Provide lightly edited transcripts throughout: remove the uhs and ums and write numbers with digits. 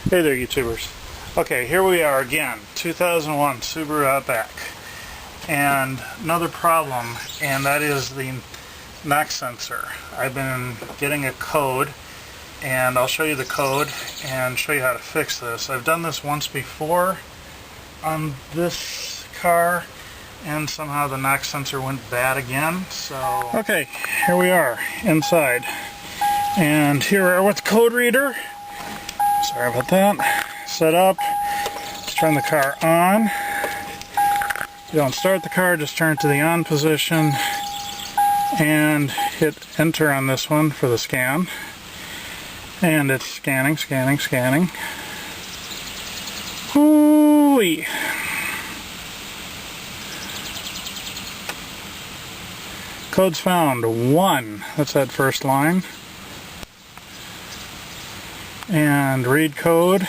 Hey there, YouTubers. Okay, here we are again, 2001 Subaru Outback. And another problem, and that is the knock sensor. I've been getting a code, and I'll show you the code and show you how to fix this. I've done this once before on this car, and somehow the knock sensor went bad again, so... Okay, here we are, inside. And here we are with the code reader. Sorry about that. Set up. Let's turn the car on. If you don't start the car, just turn it to the on position and hit enter on this one for the scan. And it's scanning. Hoo-wee. Code's found 1. That's that first line. And read code.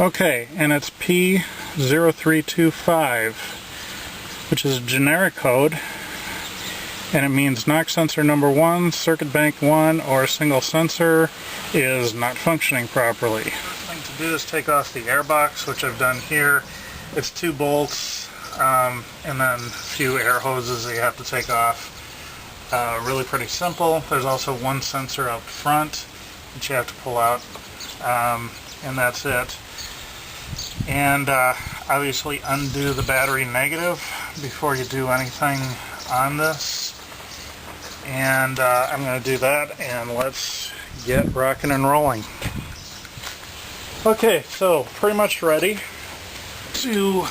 Okay, and it's P0325, which is a generic code, and it means knock sensor number 1, circuit bank 1, or single sensor is not functioning properly. The first thing to do is take off the air box, which I've done here. It's 2 bolts, and then a few air hoses that you have to take off. Really pretty simple. There's also one sensor up front that you have to pull out, and that's it. And obviously undo the battery negative before you do anything on this. And I'm going to do that, and let's get rocking and rolling. Okay, so pretty much ready to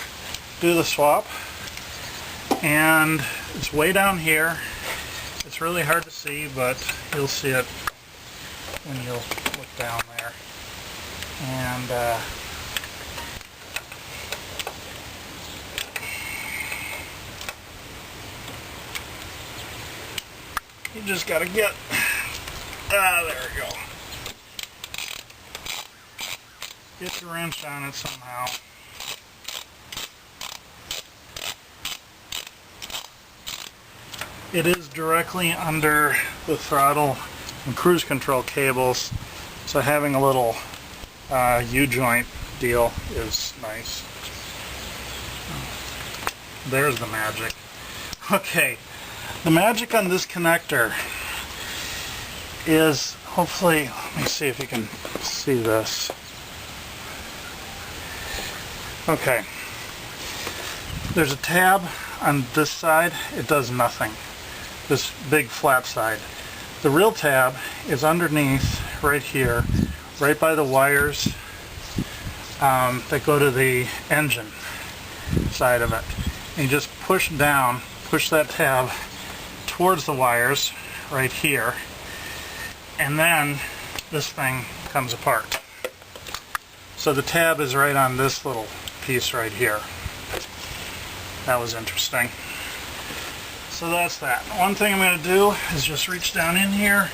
do the swap, and it's way down here. It's really hard to see, but you'll see it when you look down there. And you just gotta get, there we go. Get the wrench on it somehow. It is directly under the throttle and cruise control cables, so having a little U-joint deal is nice. There's the magic. Okay, the magic on this connector is, hopefully, let me see if you can see this. Okay, there's a tab on this side. It does nothing. This big flat side. The real tab is underneath right here, right by the wires that go to the engine side of it. And you just push down, push that tab towards the wires right here, and then this thing comes apart. So the tab is right on this little piece right here. That was interesting. So that's that. One thing I'm going to do is just reach down in here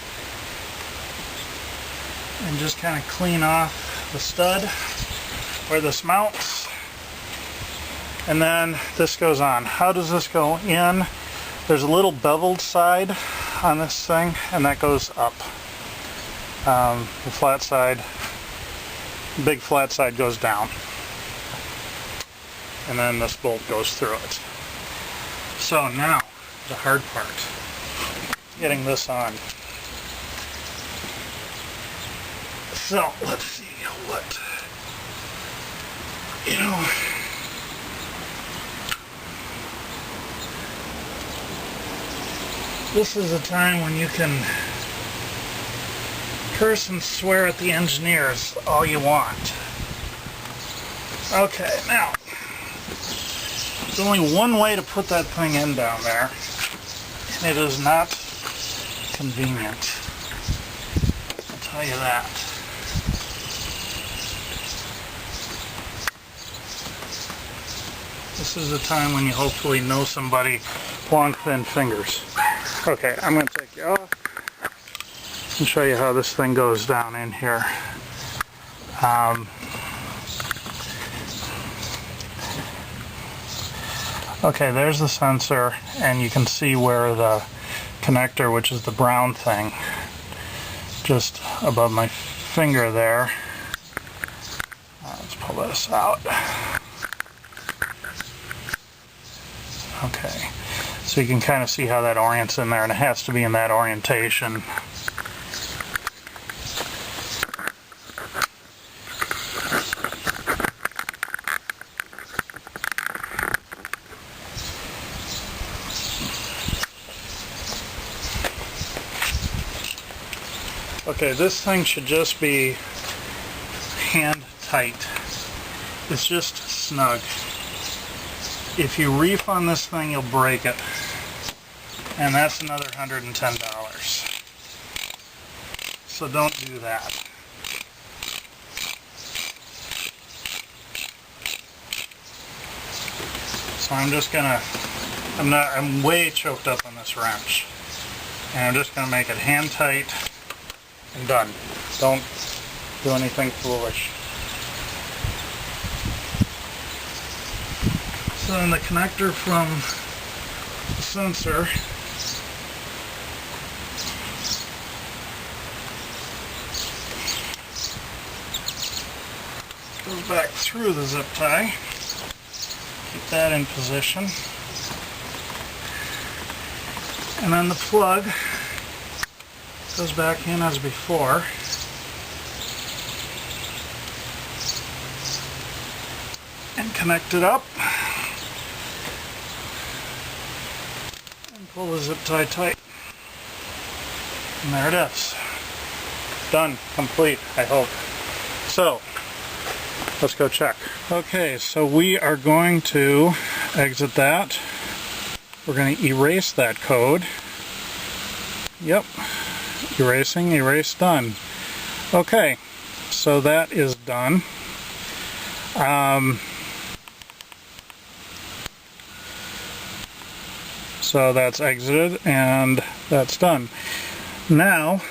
and just kind of clean off the stud where this mounts. And then this goes on. How does this go in? There's a little beveled side on this thing, and that goes up. The flat side, big flat side goes down. And then this bolt goes through it. So now, the hard part, getting this on. So, let's see what, this is a time when you can curse and swear at the engineers all you want. Okay, now, there's only one way to put that thing in down there. It is not convenient, I'll tell you that. This is a time when you hopefully know somebody long, thin fingers. Okay, I'm going to take you off and show you how this thing goes down in here. Okay, there's the sensor, and you can see where the connector, which is the brown thing, just above my finger there. Let's pull this out. Okay, so you can kind of see how that orients in there, and it has to be in that orientation. Okay, this thing should just be hand tight. It's just snug. If you reef on this thing, you'll break it. And that's another $110. So don't do that. So I'm just gonna, I'm way choked up on this wrench. And I'm just gonna make it hand tight and done. Don't do anything foolish. So then the connector from the sensor goes back through the zip tie. Keep that in position. And then the plug goes back in as before. And connect it up. And pull the zip tie tight. And there it is. Done. Complete, I hope. So, let's go check. Okay, so we are going to exit that. We're going to erase that code. Yep. Erasing, erase, done. Okay, so that is done. So that's exited and that's done. Now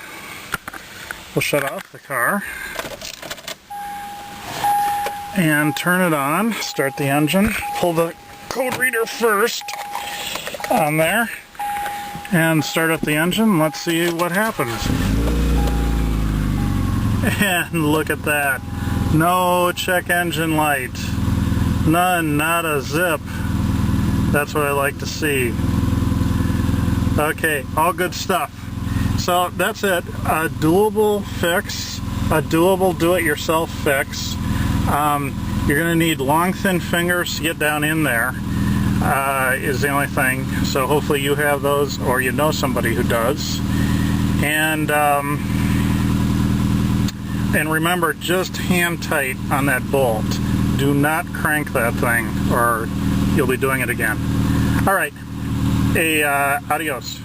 we'll shut off the car and turn it on, start the engine, pull the code reader first on there and start up the engine. Let's see what happens. And look at that. No check engine light. None, not a zip. That's what I like to see. Okay, all good stuff. So that's it. A doable fix, a doable do-it-yourself fix. You're going to need long, thin fingers to get down in there, is the only thing. So hopefully you have those, or you know somebody who does. And remember, just hand tight on that bolt. Do not crank that thing, or you'll be doing it again. All right. Adios.